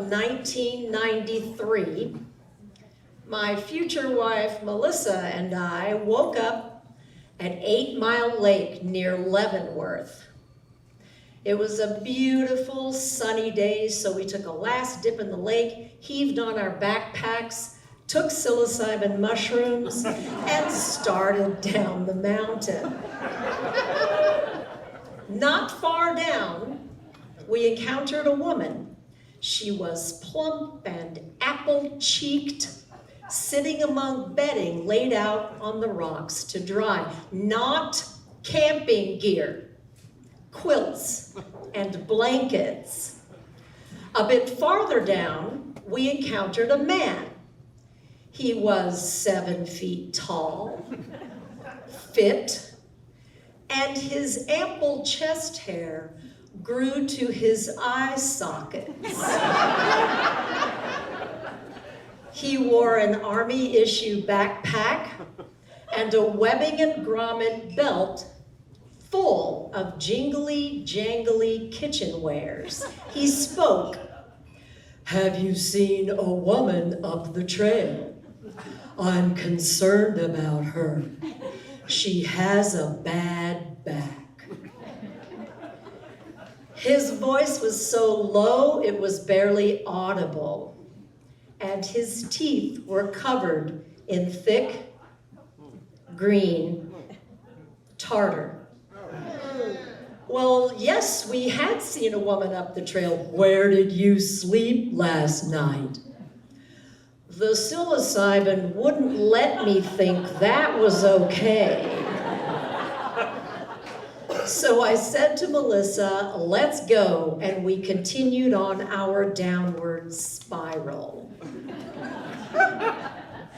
of 1993, my future wife Melissa and I woke up at 8 Mile Lake near Leavenworth. It was a beautiful sunny day, so we took a last dip in the lake, heaved on our backpacks, took psilocybin mushrooms, and started down the mountain. Not far down, we encountered a woman. She was plump and apple-cheeked, sitting among bedding laid out on the rocks to dry. Not camping gear, quilts and blankets. A bit farther down, we encountered a man. He was 7 feet tall, fit, and his ample chest hair grew to his eye sockets. He wore an Army-issue backpack and a webbing and grommet belt full of jingly, jangly kitchenwares. He spoke. "Have you seen a woman up the trail? I'm concerned about her. She has a bad back." His voice was so low it was barely audible, and his teeth were covered in thick, green tartar. "Well, yes, we had seen a woman up the trail. Where did you sleep last night?" The psilocybin wouldn't let me think that was okay. So I said to Melissa, "Let's go," and we continued on our downward spiral.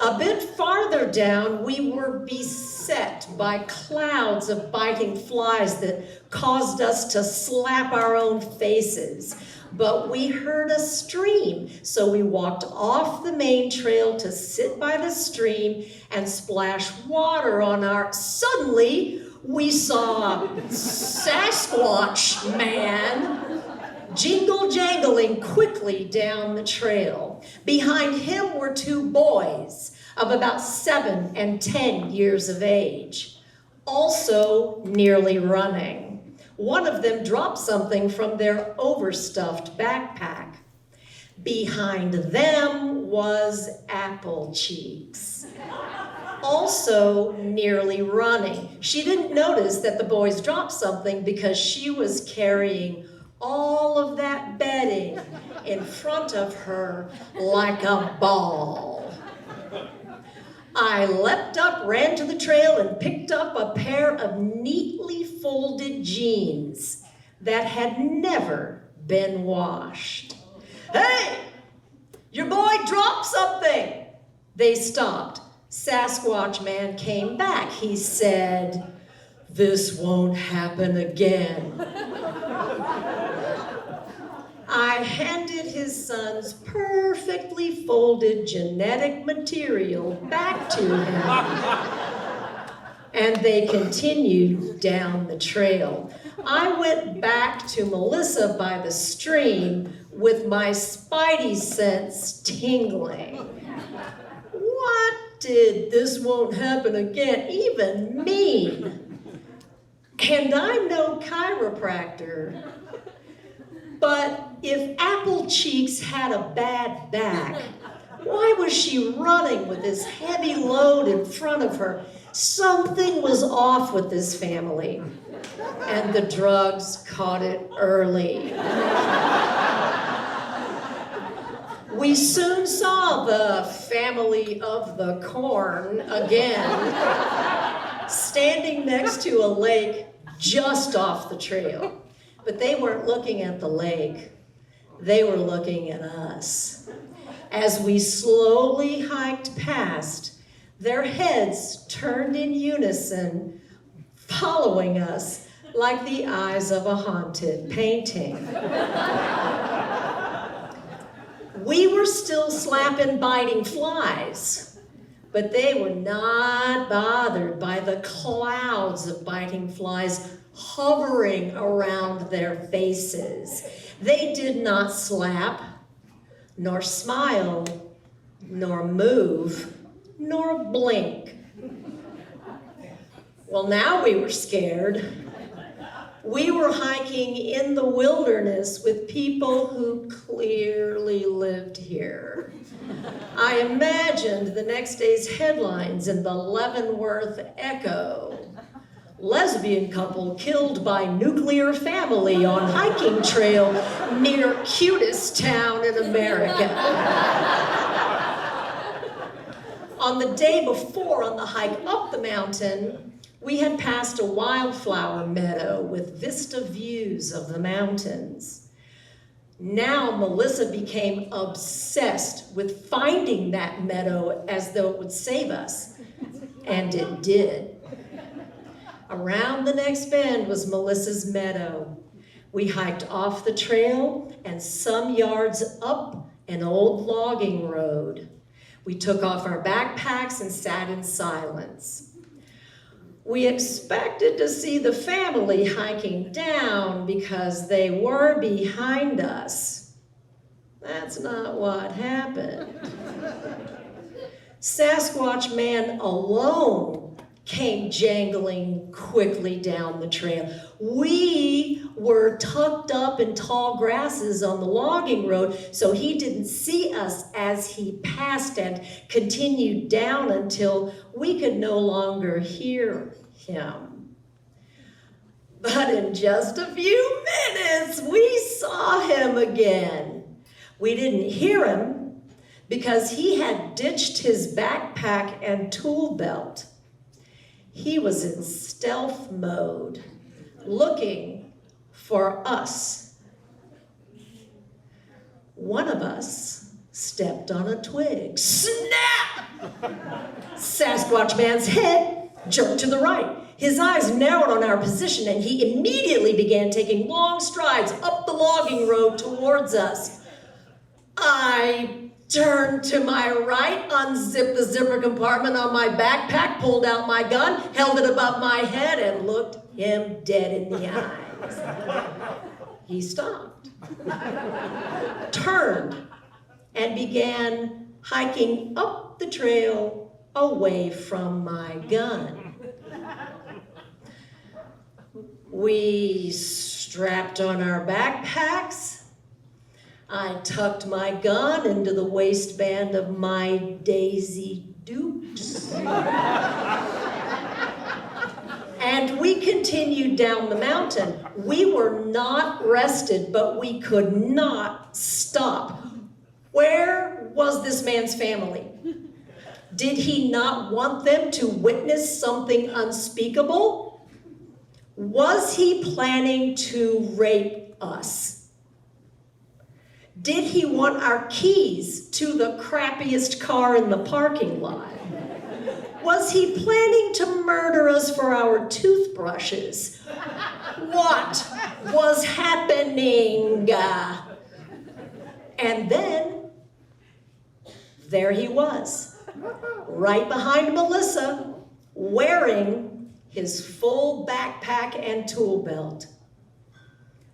A bit farther down, we were beset by clouds of biting flies that caused us to slap our own faces. But we heard a stream, so we walked off the main trail to sit by the stream and splash water on our... Suddenly, we saw Sasquatch man jingle-jangling quickly down the trail. Behind him were 2 boys of about 7 and 10 years of age, also nearly running. One of them dropped something from their overstuffed backpack. Behind them was Apple Cheeks, also nearly running. She didn't notice that the boys dropped something because she was carrying all of that bedding in front of her like a ball. I leapt up, ran to the trail, and picked up a pair of neatly folded jeans that had never been washed. "Hey, your boy dropped something!" They stopped. Sasquatch man came back. He said, "This won't happen again." I handed his son's perfectly folded genetic material back to him, and they continued down the trail. I went back to Melissa by the stream with my spidey sense tingling. What did "this won't happen again" even mean? And I'm no chiropractor, but if Apple Cheeks had a bad back, why was she running with this heavy load in front of her? Something was off with this family, and the drugs caught it early. We soon saw the family of the corn again, standing next to a lake just off the trail. But they weren't looking at the lake. They were looking at us. As we slowly hiked past, their heads turned in unison, following us like the eyes of a haunted painting. We were still slapping biting flies, but they were not bothered by the clouds of biting flies hovering around their faces. They did not slap, nor smile, nor move, nor blink. Well, now we were scared. We were hiking in the wilderness with people who clearly lived here. I imagined the next day's headlines in the Leavenworth Echo. Lesbian couple killed by nuclear family on hiking trail near cutest town in America. On the day before, on the hike up the mountain, we had passed a wildflower meadow with vista views of the mountains. Now Melissa became obsessed with finding that meadow as though it would save us, and it did. Around the next bend was Melissa's meadow. We hiked off the trail and some yards up an old logging road. We took off our backpacks and sat in silence. We expected to see the family hiking down because they were behind us. That's not what happened. Sasquatch man alone came jangling quickly down the trail. We were tucked up in tall grasses on the logging road, so he didn't see us as he passed and continued down until we could no longer hear him. But in just a few minutes, we saw him again. We didn't hear him because he had ditched his backpack and tool belt. He was in stealth mode, looking for us. One of us stepped on a twig. Snap! Sasquatch man's head jerked to the right. His eyes narrowed on our position, and he immediately began taking long strides up the logging road towards us. I turned to my right, unzipped the zipper compartment on my backpack, pulled out my gun, held it above my head, and looked him dead in the eyes. He stopped, turned, and began hiking up the trail away from my gun. We strapped on our backpacks. I tucked my gun into the waistband of my Daisy Dukes. And we continued down the mountain. We were not rested, but we could not stop. Where was this man's family? Did he not want them to witness something unspeakable? Was he planning to rape us? Did he want our keys to the crappiest car in the parking lot? Was he planning to murder us for our toothbrushes? What was happening? And then, there he was, right behind Melissa, wearing his full backpack and tool belt.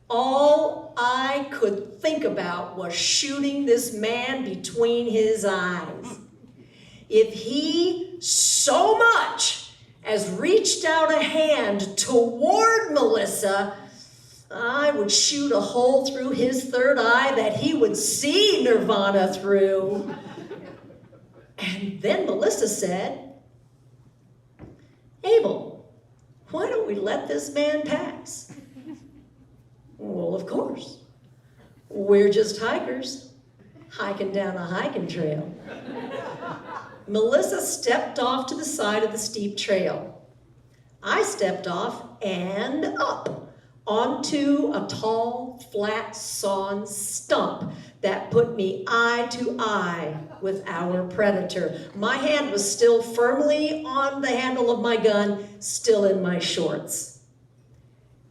All I could think about was shooting this man between his eyes. If he so much as reached out a hand toward Melissa, I would shoot a hole through his third eye that he would see Nirvana through. And then Melissa said, "Abil, why don't we let this man pass?" Well, of course. We're just hikers, hiking down a hiking trail. Melissa stepped off to the side of the steep trail. I stepped off and up onto a tall, flat sawn stump that put me eye to eye with our predator. My hand was still firmly on the handle of my gun, still in my shorts.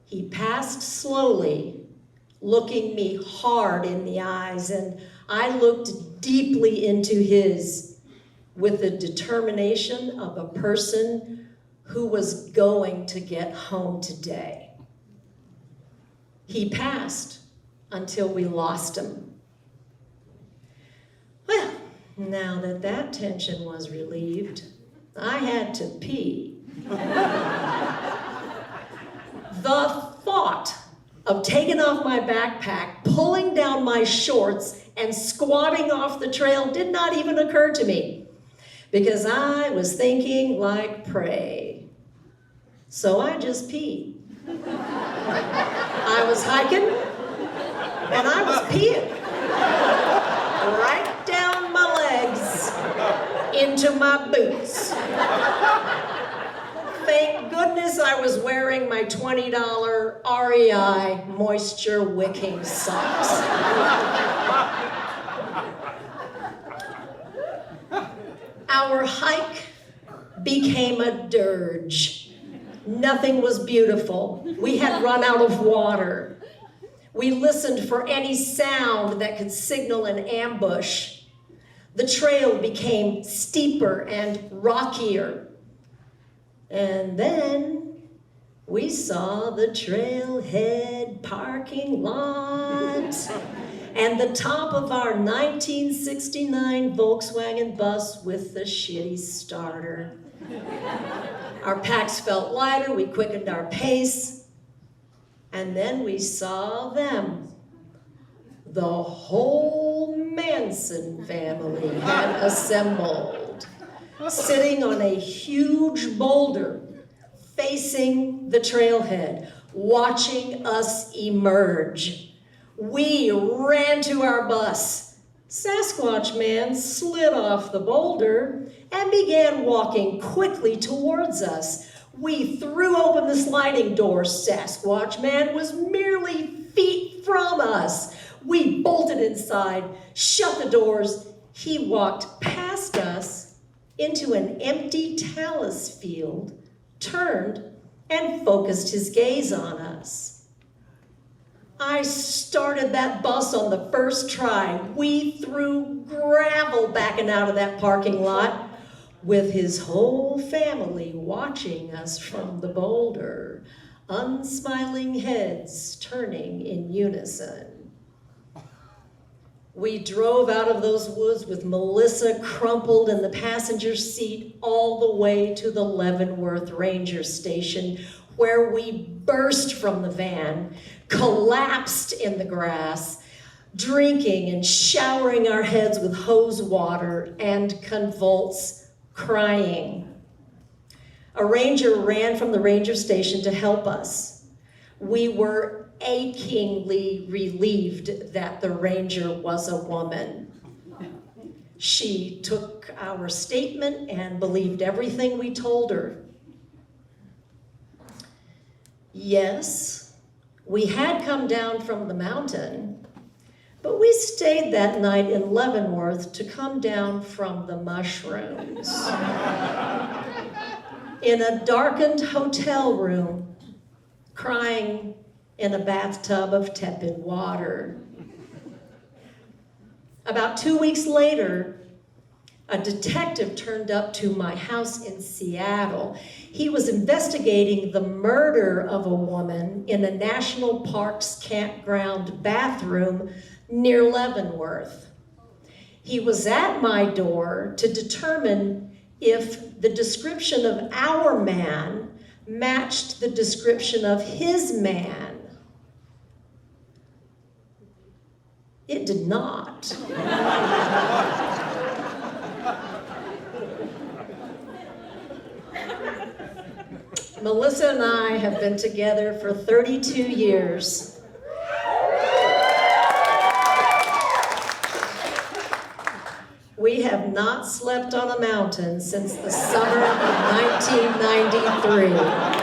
He passed slowly, looking me hard in the eyes, and I looked deeply into his with the determination of a person who was going to get home today. He passed until we lost him. Well, now that that tension was relieved, I had to pee. The thought of taking off my backpack, pulling down my shorts, and squatting off the trail did not even occur to me, because I was thinking like prey. So I just peed. I was hiking, and I was peeing. Right down my legs, into my boots. Thank goodness I was wearing my $20 REI moisture wicking socks. Our hike became a dirge. Nothing was beautiful. We had run out of water. We listened for any sound that could signal an ambush. The trail became steeper and rockier. And then we saw the trailhead parking lot and the top of our 1969 Volkswagen bus with the shitty starter. Our packs felt lighter, we quickened our pace, and then we saw them. The whole Manson family had assembled, sitting on a huge boulder, facing the trailhead, watching us emerge. We ran to our bus. Sasquatch Man slid off the boulder and began walking quickly towards us. We threw open the sliding door. Sasquatch Man was merely feet from us. We bolted inside, shut the doors. He walked past us into an empty talus field, turned, and focused his gaze on us. I started that bus on the first try. We threw gravel backing out of that parking lot with his whole family watching us from the boulder, unsmiling heads turning in unison. We drove out of those woods with Melissa crumpled in the passenger seat all the way to the Leavenworth Ranger Station, where we burst from the van, collapsed in the grass, drinking and showering our heads with hose water and convulse crying. A ranger ran from the ranger station to help us. We were achingly relieved that the ranger was a woman. She took our statement and believed everything we told her. Yes, we had come down from the mountain, but we stayed that night in Leavenworth to come down from the mushrooms. In a darkened hotel room, crying in a bathtub of tepid water. About 2 weeks later, a detective turned up to my house in Seattle. He was investigating the murder of a woman in a national park's campground bathroom near Leavenworth. He was at my door to determine if the description of our man matched the description of his man. It did not. Melissa and I have been together for 32 years. We have not slept on a mountain since the summer of 1993.